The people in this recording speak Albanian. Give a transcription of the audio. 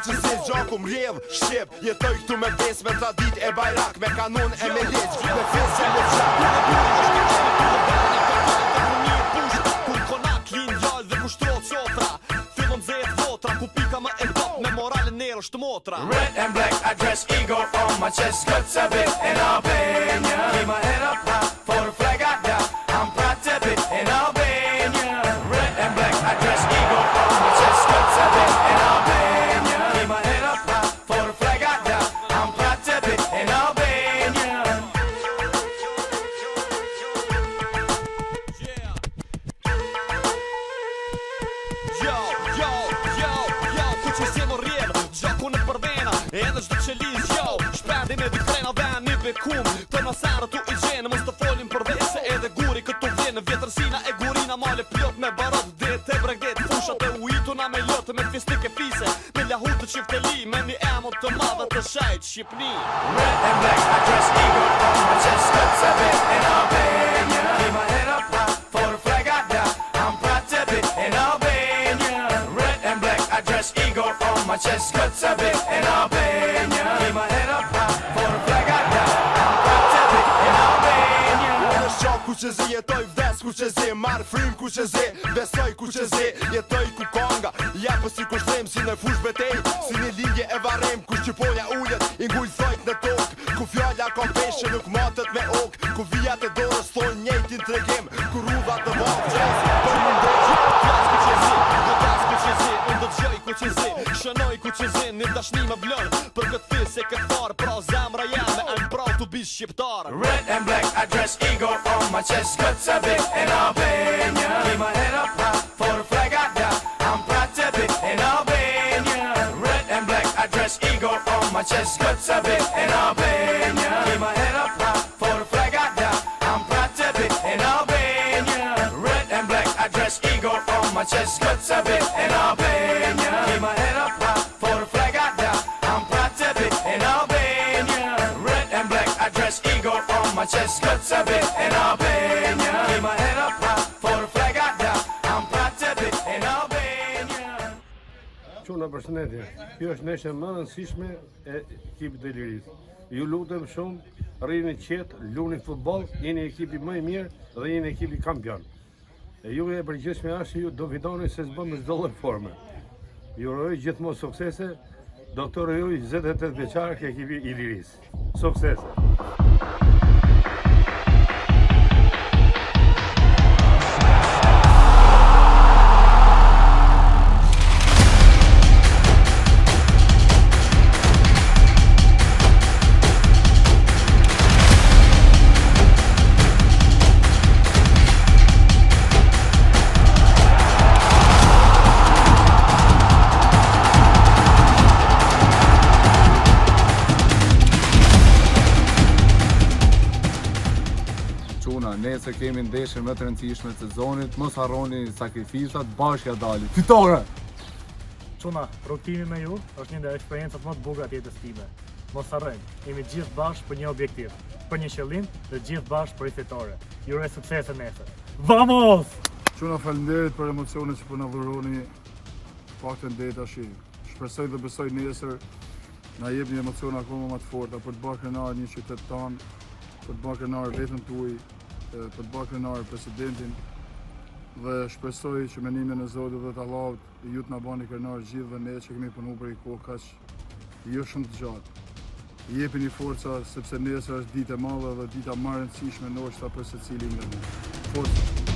që si gjaku m'rjedh shqip Jetoj këtu me ves me tradit e bajrak Me kanon e me leq Me fesë me qak Kur konak linë gjallë dhe kushtrot qofra Fillon zet votra ku pika më e top Me moralin nërë është motra Red and black, I dress eagle on my chest. Guts a bit in Albania. Keep my head up high for the flag I got. I'm proud to be in Albania. Red and black, I dress eagle on my chest. Guts a bit in Albania. Keep my head up high for the flag I got. I'm proud to be in Albania. Ku që si më rjedh Gjaku në përbena Edhe çdo që liz Shpendi me vitrena dhe një bekum Të nësarë tu i gjenë Mos të folim për vese edhe guri këtu vjenë Vjetërsina e gurina male plot me barot Det e bregdet fushat e uituna me lot Me fistik e fise Me lahut të qifteli Me një emot të madhe të shajt Shqipni Red and black, I dress eagle on my chest. Guts a bit in Albania. Keep my head up high for the flag I got. I'm proud to be in Albania. Red and black, I dress eagle on my chest. Guts a bit in Albania. Keep my head up high for the flag I got. I'm proud to be in Albania. Në shok ku që zi jetoj vdes ku që zi Marë frim ku që zi Besoj ku që zi Jetoj ku konga Jepë si ku shrem si në fush betej Si një linje e varem Ku shqipoja ullet I ngull thojt në tok Ku fjalla kom peshe nuk matët me ok Ku vijat e dorës thonë njejtin tregim Ku rrudha të vahë qes Për më ndojë Flas ku që zi Vëtas ku që zi Unë do gjoj ku që zi Shënoj ku që zi Një dashni më vlon Për këtë fis e këtë farë Pra zemra jeme I'm proud to be shqiptar Red and black, I dress eagle on my chest. Guts a bit in Albania. Keep my head up high for the flag I got. I'm proud to be in Albania. Red and black, I dress eagle on my chest. Guts a bit in Albania. Keep my head up high for the flag I got. I'm proud to be in Albania. Red and black, I dress eagle on my chest. Guts a bit in Albania. Keep my head up high for the flag I got. I'm proud to be in Albania. Red and black, I dress eagle on my chest. Guts a bit in Albania. Keep my head up high for the flag I got. I'm proud to be in Albania. Çuna përshëndetje. Kjo është neshe më e rëndësishme e ekipit të Ilirisë. Ju lutem shumë, rrini qetë, luni futboll, jeni ekipi më i mirë dhe jeni ekipi kampion. E ju e përgjithshme është ju do fitoni se s'bën me çdo lloj forme. Ju uroj gjithmonë suksese. Doktori juaj 28 vjeçar ke ekipi i Ilirisë. Suksese. Nesër kemi ndeshjen më të rëndësishme të sezonit, mos harroni sakrifisat, bashkë dali. Fitore! Çuna, rrugtimi me ju është një ndër eksperiencat më të bukura të jetës time. Mos harrojmë, jemi gjithë bashkë për një objektiv, për një qëllim dhe gjithë bashkë për fitore. Ju uroj suksese nesër. Vamos! Çuna, faleminderit për emocionet që po na dhuroni paktën deri tash. Shpresoj dhe besoj nesër na jepni emocione akoma më të forta për të bërë krenar një qytet tan, për të bërë krenar vetën tuaj, për të bërë krenar presidentin dhe shpresoj që me nimin e Zotit dhe të Allahut ju të na bani krenar gjithë dhe ne që kemi punuar për kohë kaq jo shumë të gjatë. Jepini forca sepse nesër është ditë e madhe dhe dita më e rëndësishme ndoshta për secilin nga ne. Forca!